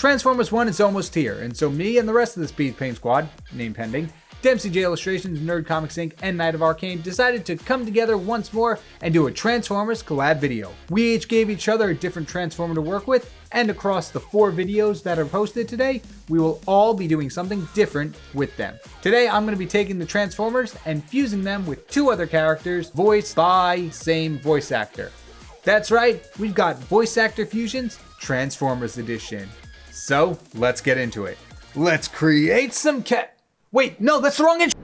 Transformers 1 is almost here, and so me and the rest of the Speed Paint Squad, name pending, Dempsey J Illustrations, Nerd Comics Inc., and Night of Arcane decided to come together once more and do a Transformers collab video. We each gave each other a different Transformer to work with, and across the 4 videos that are posted today, we will all be doing something different with them. Today, I'm going to be taking the Transformers and fusing them with 2 other characters voiced by same voice actor. That's right, we've got Voice Actor Fusions Transformers Edition. So, let's get into it. Let's create some Wait, no, that's the wrong intro!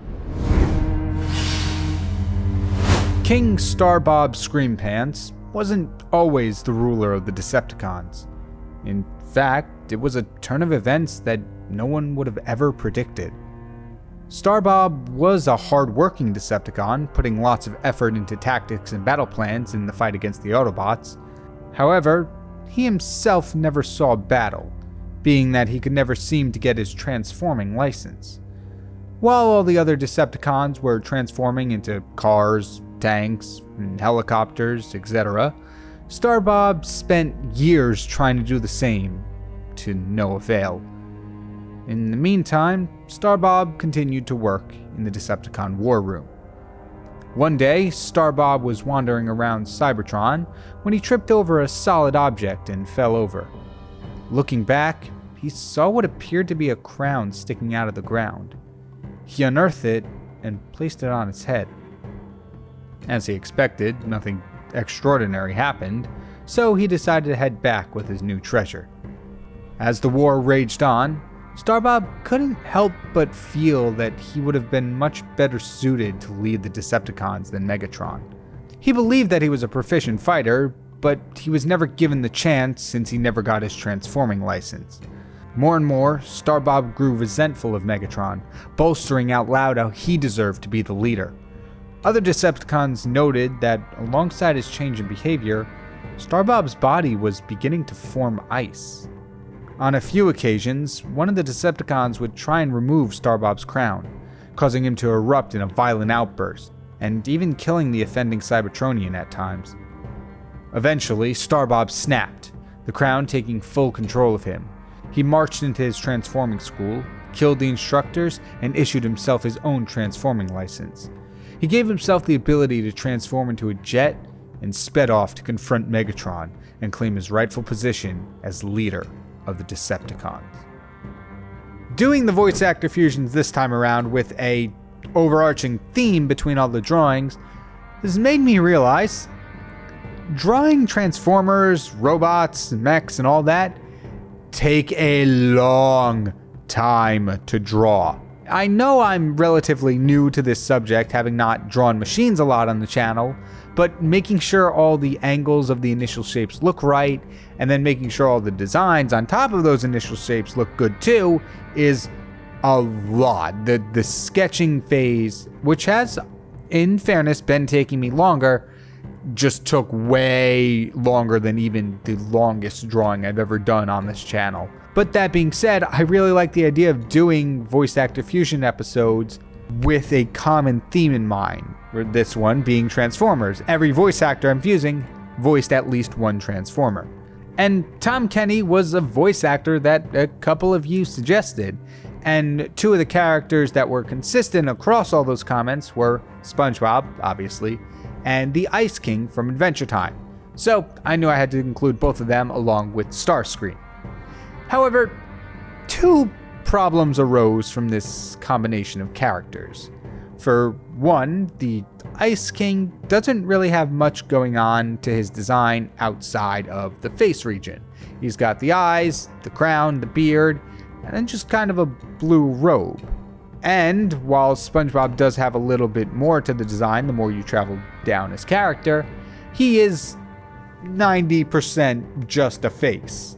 King Starbob Screampants wasn't always the ruler of the Decepticons. In fact, it was a turn of events that no one would have ever predicted. Starbob was a hard-working Decepticon, putting lots of effort into tactics and battle plans in the fight against the Autobots. However, he himself never saw battle, being that he could never seem to get his transforming license. While all the other Decepticons were transforming into cars, tanks, and helicopters, etc., Starbob spent years trying to do the same, to no avail. In the meantime, Starbob continued to work in the Decepticon war room. One day, Starbob was wandering around Cybertron when he tripped over a solid object and fell over. Looking back, he saw what appeared to be a crown sticking out of the ground. He unearthed it and placed it on its head. As he expected, nothing extraordinary happened, so he decided to head back with his new treasure. As the war raged on, Starbob couldn't help but feel that he would have been much better suited to lead the Decepticons than Megatron. He believed that he was a proficient fighter, but he was never given the chance since he never got his transforming license. More and more, Starbob grew resentful of Megatron, bolstering out loud how he deserved to be the leader. Other Decepticons noted that alongside his change in behavior, Starbob's body was beginning to form ice. On a few occasions, one of the Decepticons would try and remove Starbob's crown, causing him to erupt in a violent outburst, and even killing the offending Cybertronian at times. Eventually, Starbob snapped, the crown taking full control of him. He marched into his transforming school, killed the instructors, and issued himself his own transforming license. He gave himself the ability to transform into a jet and sped off to confront Megatron and claim his rightful position as leader of the Decepticons. Doing the voice actor fusions this time around with a overarching theme between all the drawings has made me realize drawing Transformers, robots, mechs, and all that take a long time to draw. I know I'm relatively new to this subject, having not drawn machines a lot on the channel, but making sure all the angles of the initial shapes look right, and then making sure all the designs on top of those initial shapes look good too, is a lot. The sketching phase, which has, in fairness, been taking me longer, just took way longer than even the longest drawing I've ever done on this channel. But that being said, I really like the idea of doing voice actor fusion episodes with a common theme in mind, this one being Transformers. Every voice actor I'm fusing voiced at least one Transformer. And Tom Kenny was a voice actor that a couple of you suggested, and 2 of the characters that were consistent across all those comments were SpongeBob, obviously, and the Ice King from Adventure Time. So I knew I had to include both of them along with Starscream. However, 2 problems arose from this combination of characters. For one, the Ice King doesn't really have much going on to his design outside of the face region. He's got the eyes, the crown, the beard, and then just kind of a blue robe. And while SpongeBob does have a little bit more to the design the more you travel down his character, he is 90% just a face.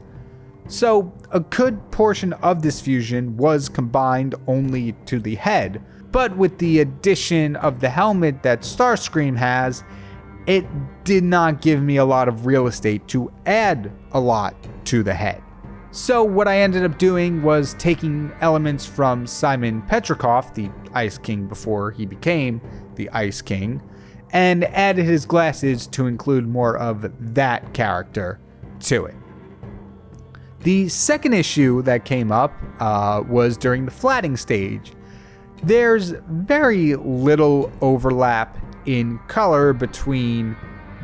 So a good portion of this fusion was combined only to the head, but with the addition of the helmet that Starscream has, it did not give me a lot of real estate to add a lot to the head. So what I ended up doing was taking elements from Simon Petrikov, the Ice King before he became the Ice King, and added his glasses to include more of that character to it. The second issue that came up was during the flatting stage. There's very little overlap in color between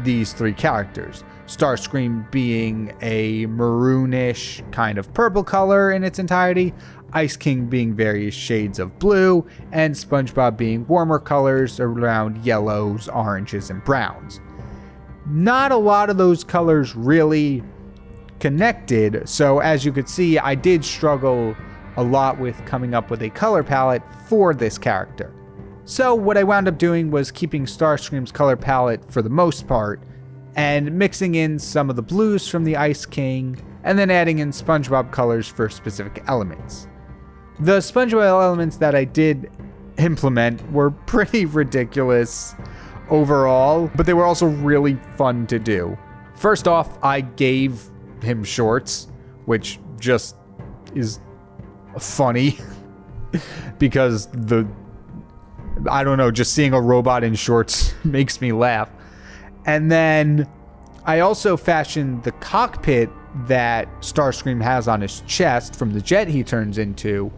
these three characters. Starscream being a maroonish kind of purple color in its entirety, Ice King being various shades of blue, and SpongeBob being warmer colors around yellows, oranges, and browns. Not a lot of those colors really connected, so as you could see, I did struggle a lot with coming up with a color palette for this character. So what I wound up doing was keeping Starscream's color palette for the most part, and mixing in some of the blues from the Ice King, and then adding in SpongeBob colors for specific elements. The SpongeBob elements that I did implement were pretty ridiculous overall, but they were also really fun to do. First off, I gave him shorts, which just is funny because I don't know, just seeing a robot in shorts makes me laugh. And then I also fashioned the cockpit that Starscream has on his chest from the jet he turns into.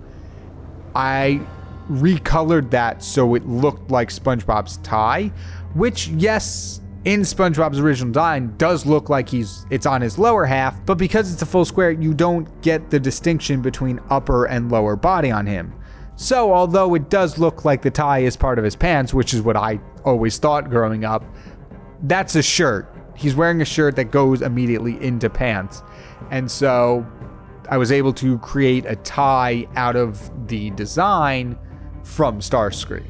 I recolored that so it looked like SpongeBob's tie, which, yes, in SpongeBob's original design does look like it's on his lower half, but because it's a full square, you don't get the distinction between upper and lower body on him. So although it does look like the tie is part of his pants, which is what I always thought growing up, that's a shirt. He's wearing a shirt that goes immediately into pants. And so I was able to create a tie out of the design from Starscream.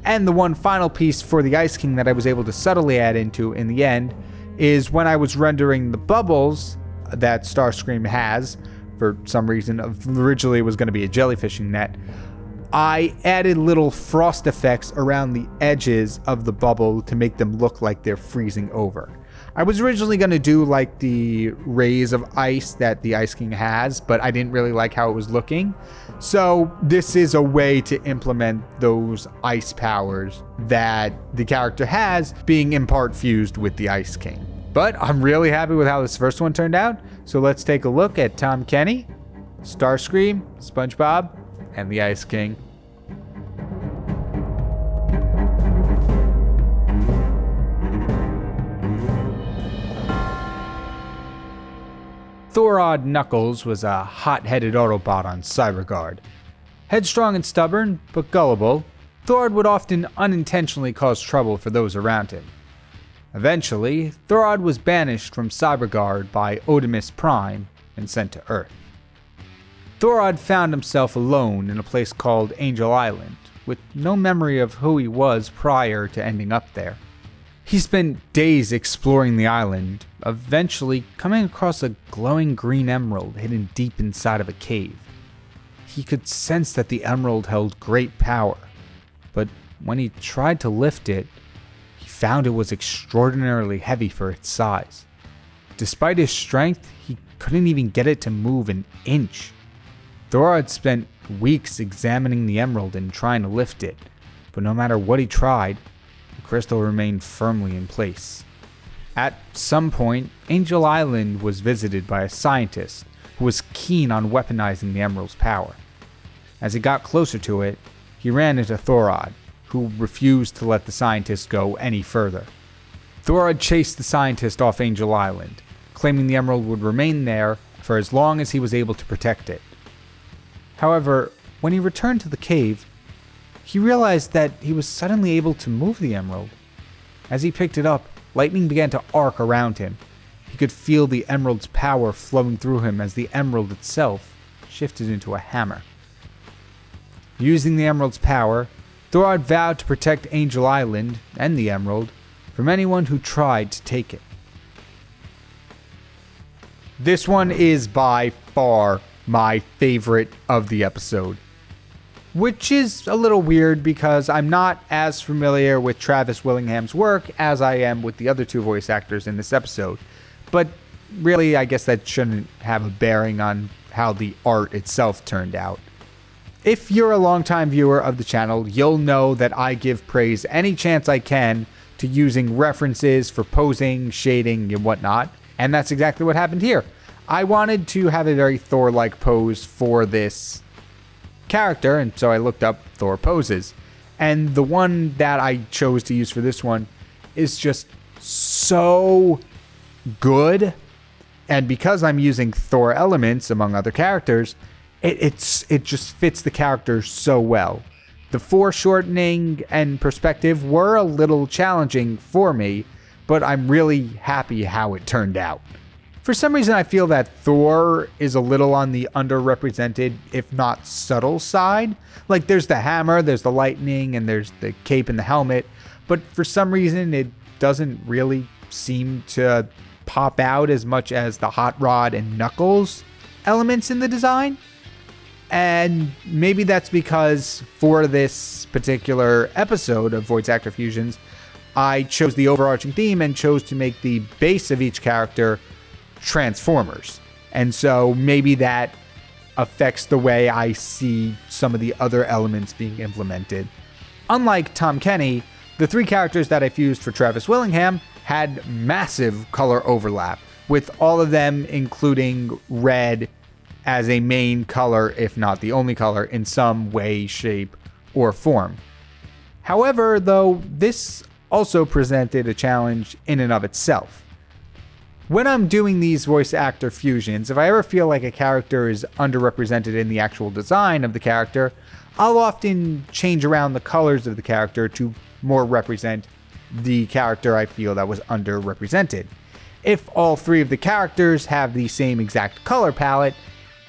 And the one final piece for the Ice King that I was able to subtly add into in the end is when I was rendering the bubbles that Starscream has, for some reason, originally it was going to be a jellyfishing net, I added little frost effects around the edges of the bubble to make them look like they're freezing over. I was originally going to do like the rays of ice that the Ice King has, but I didn't really like how it was looking. So this is a way to implement those ice powers that the character has being in part fused with the Ice King. But I'm really happy with how this first one turned out. So let's take a look at Tom Kenny, Starscream, SpongeBob, and the Ice King. Thorod Knuckles was a hot-headed Autobot on Cyberguard. Headstrong and stubborn, but gullible, Thorod would often unintentionally cause trouble for those around him. Eventually, Thorod was banished from Cyberguard by Odimus Prime and sent to Earth. Thorod found himself alone in a place called Angel Island, with no memory of who he was prior to ending up there. He spent days exploring the island, eventually coming across a glowing green emerald hidden deep inside of a cave. He could sense that the emerald held great power, but when he tried to lift it, he found it was extraordinarily heavy for its size. Despite his strength, he couldn't even get it to move an inch. Thorod spent weeks examining the emerald and trying to lift it, but no matter what he tried, the crystal remained firmly in place. At some point, Angel Island was visited by a scientist who was keen on weaponizing the emerald's power. As he got closer to it, he ran into Thorod, who refused to let the scientist go any further. Thorod chased the scientist off Angel Island, claiming the emerald would remain there for as long as he was able to protect it. However, when he returned to the cave, he realized that he was suddenly able to move the emerald. As he picked it up, lightning began to arc around him. He could feel the emerald's power flowing through him as the emerald itself shifted into a hammer. Using the emerald's power, Thorod vowed to protect Angel Island and the emerald from anyone who tried to take it. This one is by far my favorite of the episode, which is a little weird because I'm not as familiar with Travis Willingham's work as I am with the other two voice actors in this episode. But really, I guess that shouldn't have a bearing on how the art itself turned out. If you're a longtime viewer of the channel, you'll know that I give praise any chance I can to using references for posing, shading, and whatnot, and that's exactly what happened here. I wanted to have a very Thor-like pose for this character, and so I looked up Thor poses. And the one that I chose to use for this one is just so good. And because I'm using Thor elements among other characters, it just fits the character so well. The foreshortening and perspective were a little challenging for me, but I'm really happy how it turned out. For some reason, I feel that Thor is a little on the underrepresented, if not subtle side. Like, there's the hammer, there's the lightning, and there's the cape and the helmet, but for some reason, it doesn't really seem to pop out as much as the hot rod and knuckles elements in the design. And maybe that's because for this particular episode of Voice Actor Fusions, I chose the overarching theme and chose to make the base of each character Transformers. And so maybe that affects the way I see some of the other elements being implemented. Unlike Tom Kenny, the three characters that I fused for Travis Willingham had massive color overlap, with all of them including red as a main color, if not the only color, in some way, shape, or form. However, though, this also presented a challenge in and of itself. When I'm doing these voice actor fusions, if I ever feel like a character is underrepresented in the actual design of the character, I'll often change around the colors of the character to more represent the character I feel that was underrepresented. If all three of the characters have the same exact color palette,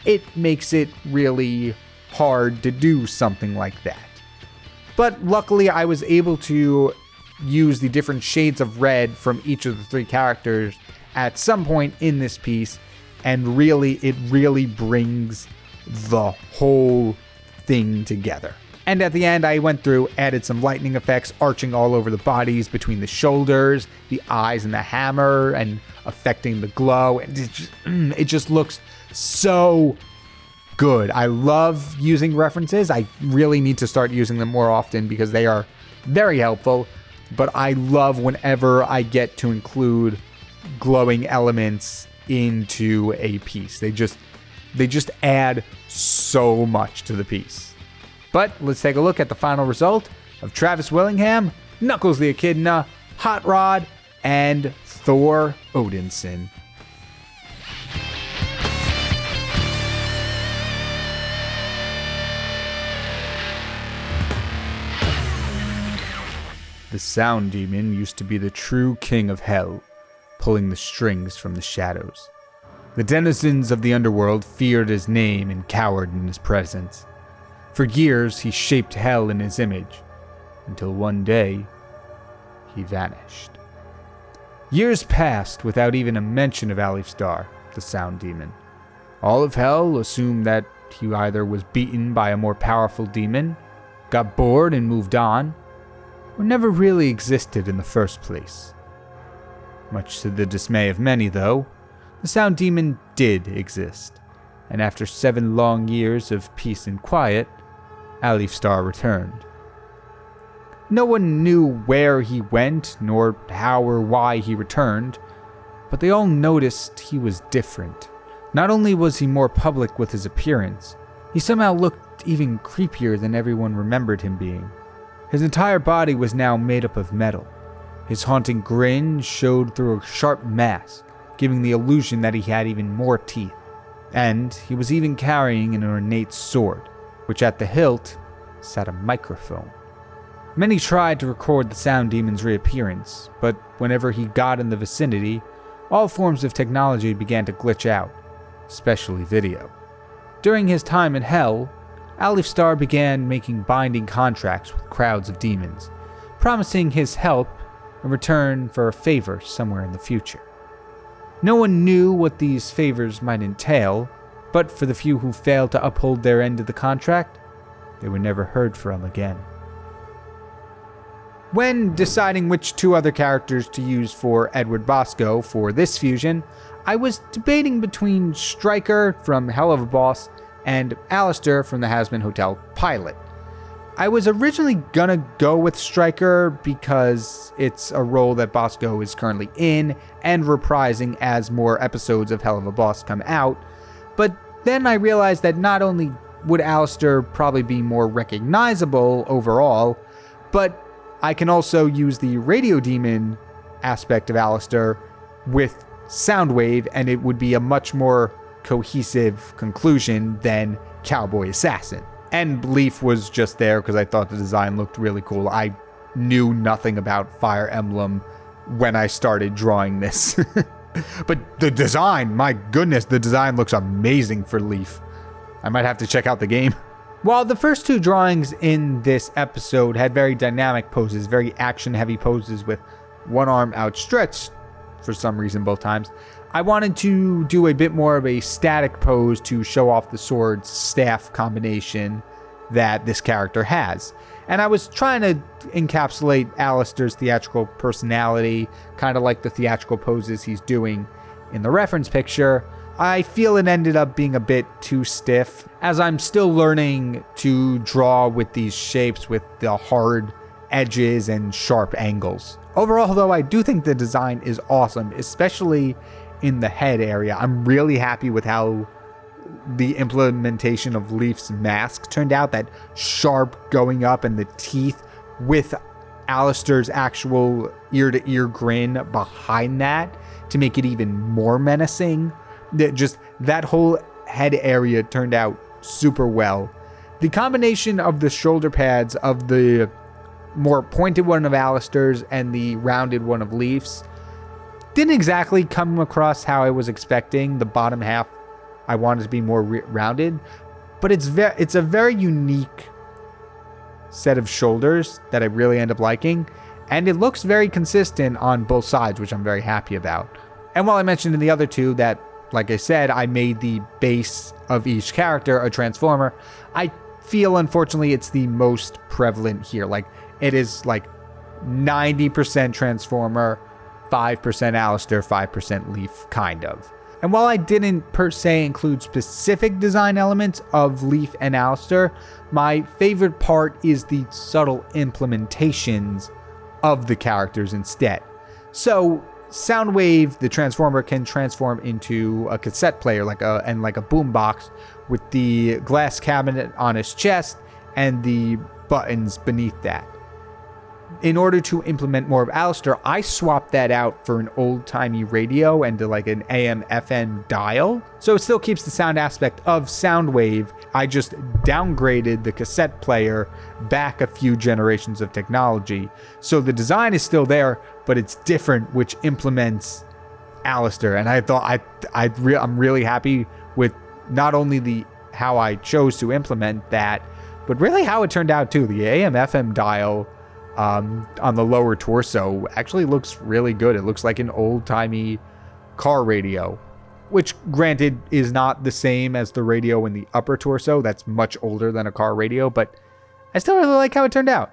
it makes it really hard to do something like that. But luckily, I was able to use the different shades of red from each of the three characters at some point in this piece, and it really brings the whole thing together. And at the end, I went through, added some lightning effects, arching all over the bodies between the shoulders, the eyes, and the hammer, and affecting the glow. And it just looks so good. I love using references. I really need to start using them more often because they are very helpful. But I love whenever I get to include glowing elements into a piece. They just add so much to the piece. But let's take a look at the final result of Travis Willingham, Knuckles the Echidna, Hot Rod, and Thor Odinson. The Sound Demon used to be the true king of hell, pulling the strings from the shadows. The denizens of the underworld feared his name and cowered in his presence. For years, he shaped hell in his image, until one day, he vanished. Years passed without even a mention of Alifstar, the Sound Demon. All of hell assumed that he either was beaten by a more powerful demon, got bored and moved on, or never really existed in the first place. Much to the dismay of many, though, the Sound Demon did exist, and after 7 long years of peace and quiet, Alifstar returned. No one knew where he went, nor how or why he returned, but they all noticed he was different. Not only was he more public with his appearance, he somehow looked even creepier than everyone remembered him being. His entire body was now made up of metal. His haunting grin showed through a sharp mask, giving the illusion that he had even more teeth. And he was even carrying an ornate sword, which at the hilt sat a microphone. Many tried to record the Sound Demon's reappearance, but whenever he got in the vicinity, all forms of technology began to glitch out, especially video. During his time in Hell, Alifstar began making binding contracts with crowds of demons, promising his help in return for a favor somewhere in the future. No one knew what these favors might entail, but for the few who failed to uphold their end of the contract, they were never heard from again. When deciding which 2 other characters to use for Edward Bosco for this fusion, I was debating between Stryker from Hell of a Boss and Alistair from the Hazbin Hotel pilot. I was originally gonna go with Striker because it's a role that Bosco is currently in and reprising as more episodes of Hell of a Boss come out, but then I realized that not only would Alistair probably be more recognizable overall, but I can also use the Radio Demon aspect of Alistair with Soundwave, and it would be a much more cohesive conclusion than Cowboy Assassin. And Leaf was just there because I thought the design looked really cool. I knew nothing about Fire Emblem when I started drawing this. But the design, my goodness, the design looks amazing for Leaf. I might have to check out the game. While the first two drawings in this episode had very dynamic poses, very action-heavy poses with one arm outstretched for some reason both times, I wanted to do a bit more of a static pose to show off the sword staff combination that this character has. And I was trying to encapsulate Alistair's theatrical personality, kind of like the theatrical poses he's doing in the reference picture. I feel it ended up being a bit too stiff, as I'm still learning to draw with these shapes with the hard edges and sharp angles. Overall, though, I do think the design is awesome, especially in the head area. I'm really happy with how the implementation of Leaf's mask turned out, that sharp going up and the teeth with Alistair's actual ear-to-ear grin behind that to make it even more menacing. That whole head area turned out super well. The combination of the shoulder pads of the more pointed one of Alistair's and the rounded one of Leaf's didn't exactly come across how I was expecting. The bottom half I wanted to be more rounded, but it's a very unique set of shoulders that I really end up liking, and it looks very consistent on both sides, which I'm very happy about. And while I mentioned in the other two that, like I said, I made the base of each character a Transformer, I feel unfortunately it's the most prevalent here. Like, it is like 90% Transformer, 5% Alistair, 5% Leaf, kind of. And while I didn't per se include specific design elements of Leaf and Alistair, my favorite part is the subtle implementations of the characters instead. So Soundwave, the Transformer, can transform into a cassette player like a boombox with the glass cabinet on his chest and the buttons beneath that. In order to implement more of Alistair, I swapped that out for an old-timey radio and like an AM/FM dial. So it still keeps the sound aspect of Soundwave. I just downgraded the cassette player back a few generations of technology. So the design is still there, but it's different, which implements Alistair. And I thought I'm really happy with not only how I chose to implement that, but really how it turned out too. The AM/FM dial on the lower torso actually looks really good. It looks like an old-timey car radio, which granted is not the same as the radio in the upper torso. That's much older than a car radio, but I still really like how it turned out.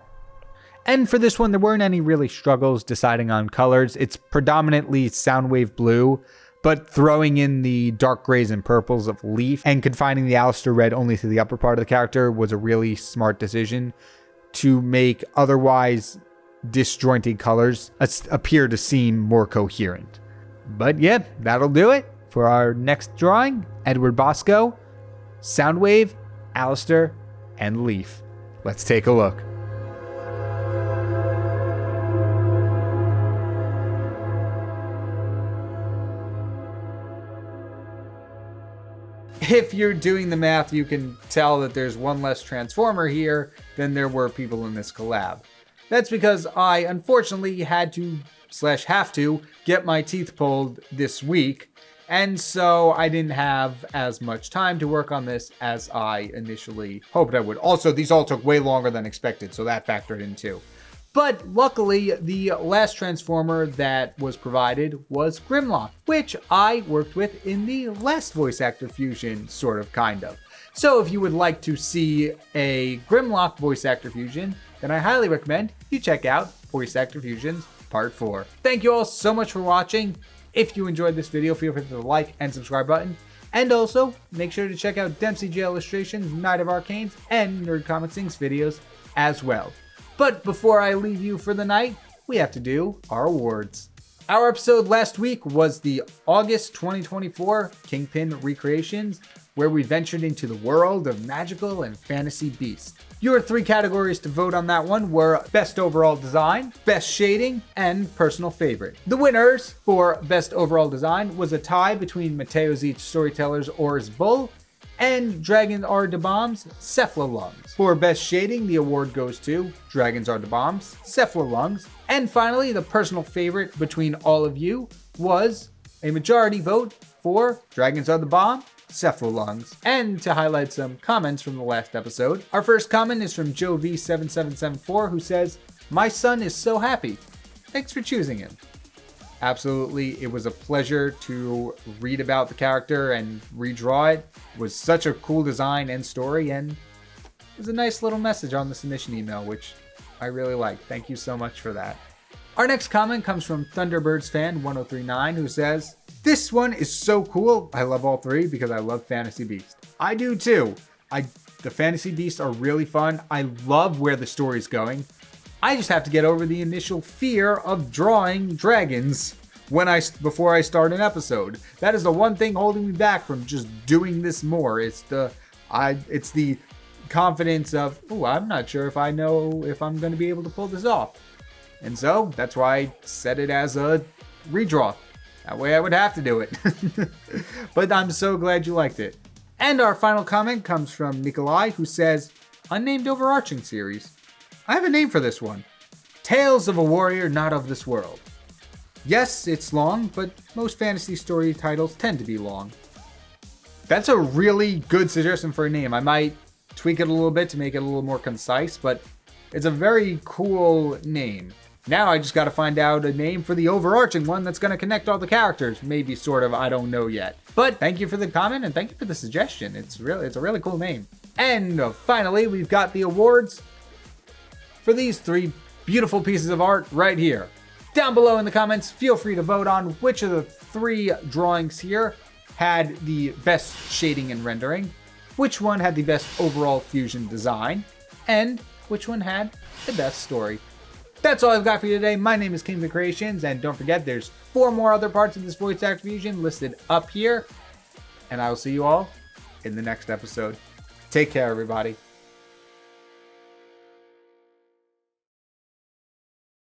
And for this one, there weren't any really struggles deciding on colors. It's predominantly Soundwave blue, but throwing in the dark grays and purples of Leaf and confining the Alistair red only to the upper part of the character was a really smart decision to make otherwise disjointed colors appear to seem more coherent. But yeah, that'll do it for our next drawing. Edward Bosco, Soundwave, Alistair, and Leaf. Let's take a look. If you're doing the math, you can tell that there's one less Transformer here than there were people in this collab. That's because I unfortunately had to have to get my teeth pulled this week, and so I didn't have as much time to work on this as I initially hoped I would. Also, these all took way longer than expected, so that factored in too. But luckily, the last Transformer that was provided was Grimlock, which I worked with in the last Voice Actor Fusion, sort of, kind of. So if you would like to see a Grimlock Voice Actor Fusion, then I highly recommend you check out Voice Actor Fusions Part 4. Thank you all so much for watching. If you enjoyed this video, feel free to hit the like and subscribe button. And also, make sure to check out Dempsey J Illustrations, Night of Arcanes, and Nerd Comics Inc.'s videos as well. But before I leave you for the night, we have to do our awards. Our episode last week was the August 2024 Kingpin Recreations, where we ventured into the world of magical and fantasy beasts. Your 3 categories to vote on that one were Best Overall Design, Best Shading, and Personal Favorite. The winners for Best Overall Design was a tie between Mateo Zeech Storyteller's Or's Bull and Dragons Are the Bombs' Cephalolungs. For Best Shading, the award goes to Dragons Are the Bombs' Cephalolungs. And finally, the personal favorite between all of you was a majority vote for Dragons Are the Bomb, Cephalolungs. And to highlight some comments from the last episode, our first comment is from Joe V7774, who says, "My son is so happy. Thanks for choosing him." Absolutely, it was a pleasure to read about the character and redraw it. It was such a cool design and story, and it was a nice little message on the submission email, which I really liked. Thank you so much for that. Our next comment comes from Thunderbirds fan 1039, who says, "This one is so cool. I love all 3 because I love Fantasy Beast." I do too. The Fantasy Beasts are really fun. I love where the story's going. I just have to get over the initial fear of drawing dragons before I start an episode. That is the one thing holding me back from just doing this more. It's the confidence of, I'm not sure if I know if I'm going to be able to pull this off. And so that's why I set it as a redraw. That way I would have to do it. But I'm so glad you liked it. And our final comment comes from Nikolai, who says, "Unnamed overarching series. I have a name for this one. Tales of a Warrior Not of This World." Yes, it's long, but most fantasy story titles tend to be long. That's a really good suggestion for a name. I might tweak it a little bit to make it a little more concise, but it's a very cool name. Now I just got to find out a name for the overarching one that's going to connect all the characters. Maybe, sort of, I don't know yet. But thank you for the comment and thank you for the suggestion. It's a really cool name. And finally, we've got the awards for these 3 beautiful pieces of art right here. Down below in the comments, feel free to vote on which of the 3 drawings here had the best shading and rendering, which one had the best overall fusion design, and which one had the best story. That's all I've got for you today. My name is Kingpin Creations, and don't forget there's 4 more other parts of this voice act fusion listed up here, and I will see you all in the next episode. Take care, everybody.